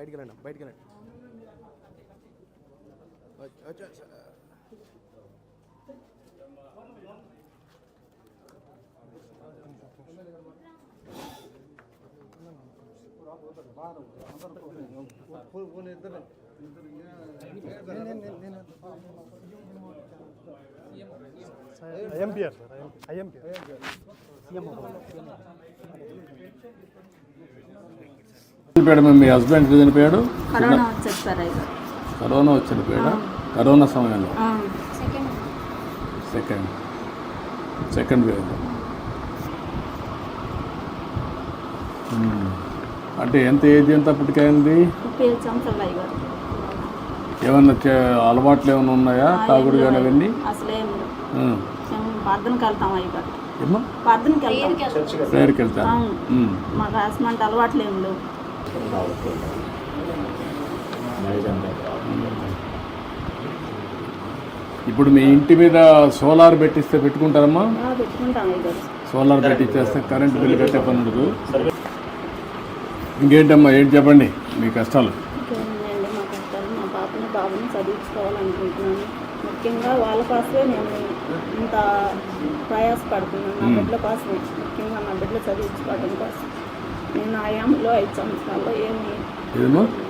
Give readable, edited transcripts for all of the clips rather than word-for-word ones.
బయటికి వెళ్ళండి మీ హస్బెండ్ చనిపోయాడు? కరోనా వచ్చి చనిపోయాడా? కరోనా సమయంలో సెకండ్ వేవ్. అంటే ఎంత ఏజ్ ఎంత అప్పటికైంది? ఏమన్నా అలవాట్లు ఏమైనా ఉన్నాయా? తాగుడు కానీ అవన్నీ? ప్రేయర్కి వెళ్తాను. మాకు అసలు అలవాట్లు ఏం లేవు. ఇప్పుడు మీ ఇంటి మీద సోలార్ పెట్టిస్తే పెట్టుకుంటారమ్మా? సోలార్ పెట్టిచ్చేస్తే కరెంట్ బిల్లు కట్టే పని ఉండదు. ఇంకేంటమ్మా, ఏంటి చెప్పండి మీ కష్టాలు? మా బాబుని చదివించుకోవాలనుకుంటున్నాను. ముఖ్యంగా వాళ్ళ కోసమే నేను ఇంత ప్రయాసపడుతున్నాను. నా బిడ్డల కోసమే, ముఖ్యంగా నా బిడ్డలు చదివించుకోవడం కోసం. నేను ఆయాంలో 5 సంవత్సరాల్లో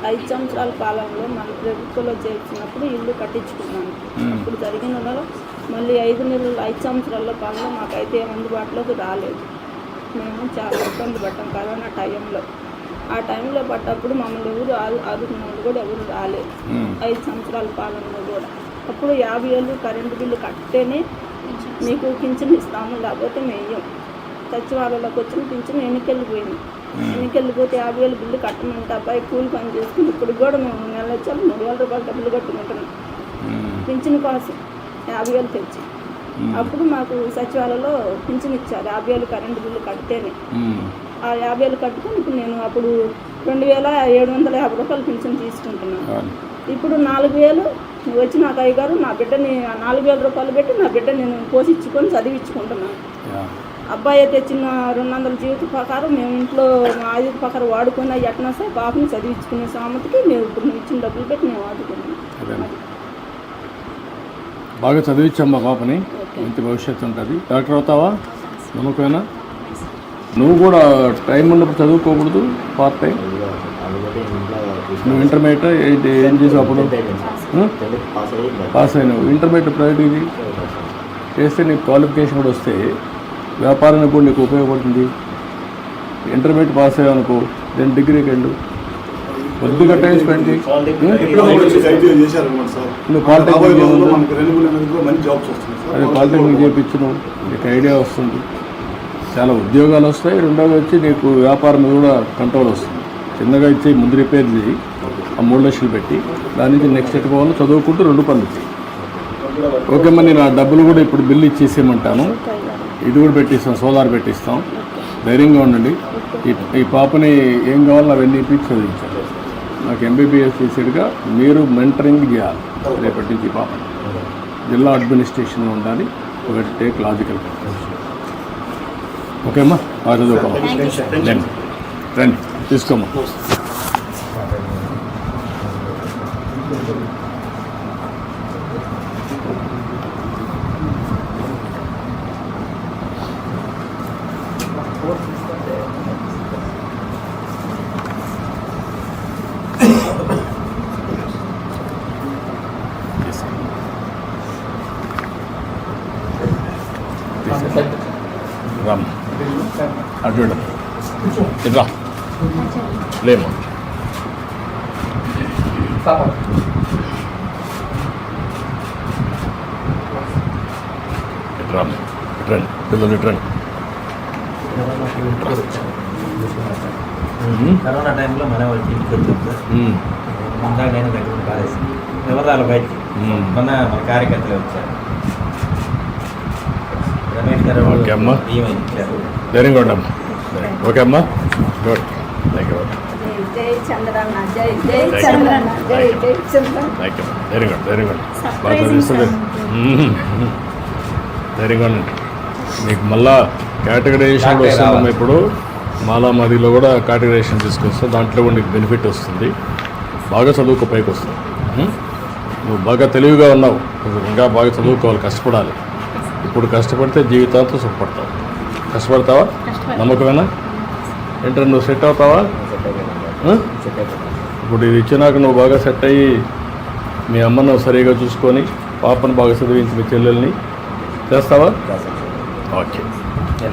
5 సంవత్సరాల కాలంలో మన ప్రభుత్వంలో చేర్చినప్పుడు ఇల్లు కట్టించుకున్నాను. అప్పుడు జరిగిన మళ్ళీ 5 సంవత్సరాల కాలంలో మాకైతే అందుబాటులోకి రాలేదు. మేము చాలా ఇబ్బంది పడ్డాం కరోనా టైంలో. ఆ టైంలో పడ్డప్పుడు మమ్మల్ని ఎవరు ఆదుకున్న కూడా ఎవరు రాలేదు. 5 సంవత్సరాల కాలంలో కూడా. అప్పుడు 50,000 కరెంటు బిల్లు కట్టేనే మీకు పింఛన్ ఇస్తాము, లేకపోతే మేయం. సచివాలయంలోకి వచ్చిన పింఛన్ ఎన్నికెళ్ళిపోయింది. ఎన్నికెళ్ళిపోతే 50,000 బిల్లు కట్టమంటే అబ్బాయి కూలి పని చేసుకుని ఇప్పుడు కూడా మేము నెల వచ్చాము 3,000 రూపాయలు డబ్బులు కట్టుకుంటున్నాం పింఛన్ కోసం. 50,000 తెచ్చి అప్పుడు మాకు సచివాలయంలో పింఛన్ ఇచ్చారు 50,000 కరెంటు బిల్లు కడితేనే. ఆ 50,000 కట్టుకుని ఇప్పుడు నేను అప్పుడు 2,750 రూపాయలు పింఛన్ తీసుకుంటున్నాను. ఇప్పుడు 4,000 వచ్చి నాకు అయ్యగారు నా బిడ్డని 4,000 రూపాయలు పెట్టి నా బిడ్డ నేను పోషించుకొని చదివించుకుంటున్నాను. అబ్బాయి తెచ్చిన 200 జీవిత ప్రకారం మేము ఇంట్లో ఆయుధ ప్రకారం వాడుకున్న ఎట్నా సార్ బాబుని చదివించుకునే సామతికి మేము ఇప్పుడు ఇచ్చిన డబ్బులు పెట్టి మేము వాడుకున్నాం. బాగా చదివించమ్మా పాపని, మంచి భవిష్యత్తు ఉంటుంది. డాక్టర్ అవుతావా? నమ్మకమేనా? నువ్వు కూడా టైం ఉన్నప్పుడు చదువుకోకూడదు పార్ట్ టైం. నువ్వు ఇంటర్మీడియట్ ఏం చేసావు అప్పుడు? పాస్ అయినావు. ఇంటర్మీడియట్ ప్రైవేట్ ఇది చేస్తే నీకు క్వాలిఫికేషన్ కూడా వస్తే వ్యాపారానికి కూడా నీకు ఉపయోగపడుతుంది. ఇంటర్మీడియట్ పాస్ అయ్యావు అనుకో, దెన్ డిగ్రీకి వెళ్ళు. కొద్దిగా టైం స్పెండ్ చేయి. నువ్వు పాలిటెక్నిక్ అదే పాలిటెక్నిక్ చేయించు, నీకు ఐడియా వస్తుంది, చాలా ఉద్యోగాలు వస్తాయి. రెండోది వచ్చి నీకు వ్యాపారం కూడా కంట్రోల్ వస్తుంది. చిన్నగా ఇచ్చి ముందు రిపేర్ చేయి, ఆ 3 లక్షలు పెట్టి దాని నుంచి నెక్స్ట్ ఎట్టుకోవాలో చదువుకుంటూ 2 పనులు చేయి. ఓకే అమ్మా, నేను ఆ డబ్బులు కూడా ఇప్పుడు బిల్లు ఇచ్చేసేయమంటాను. ఇది కూడా పెట్టిస్తాం, సోలార్ పెట్టిస్తాం. ధైర్యంగా ఉండండి. ఈ పాపని ఏం కావాలో అవన్నీ ఇప్పించి చదివించాలి. నాకు ఎంబీబీఎస్ చేసేట్టుగా మీరు మెంటరింగ్ చేయాలి. రేపటి నుంచి ఈ పాపని జిల్లా అడ్మినిస్ట్రేషన్లో ఉండాలి. ఒకటి టేక్ లాజికల్. ఓకే అమ్మా, బాగా చదువుకోవాలి. రండి తీసుకోమ్మా. రామ్ అటు ఇట్లా లేమా ఇట్రండి పిల్లలు ఇట్రండి. కరోనా టైంలో మన వాళ్ళు ఇంటికి వచ్చాం సార్. ముందా నేను దగ్గర కాలేసి ఎవరు రాలి బయటికి మన కార్యకర్తలు వచ్చారు. రమేష్ గారు ఓకే అమ్మా, వెరీ గుడ్ అమ్మా. ఓకే అమ్మా, good. Thank you. Very good, very good. బాగా చదివిస్తుంది. వెరీ గుడ్ అండి. మీకు మళ్ళా కేటగరైజేషన్ వస్తుందమ్మా. ఇప్పుడు మాలామదిలో కూడా కేటగరైజేషన్ తీసుకొస్తాం, దాంట్లో కూడా మీకు బెనిఫిట్ వస్తుంది. బాగా చదువుకో పైకి వస్తావు. నువ్వు బాగా తెలివిగా ఉన్నావు, నువ్వు ఇంకా బాగా చదువుకోవాలి, కష్టపడాలి. ఇప్పుడు కష్టపడితే జీవితాంతం సుఖపడతావు. కష్టపడతావా? నమ్మకమేనా? ఏంటంటే నువ్వు సెట్ అవుతావా? ఇప్పుడు ఇది ఇచ్చినాక నువ్వు బాగా సెట్ అయ్యి మీ అమ్మను సరిగా చూసుకొని పాపను బాగా చదివించి మీ చెల్లెల్ని చేస్తావా? ఓకే.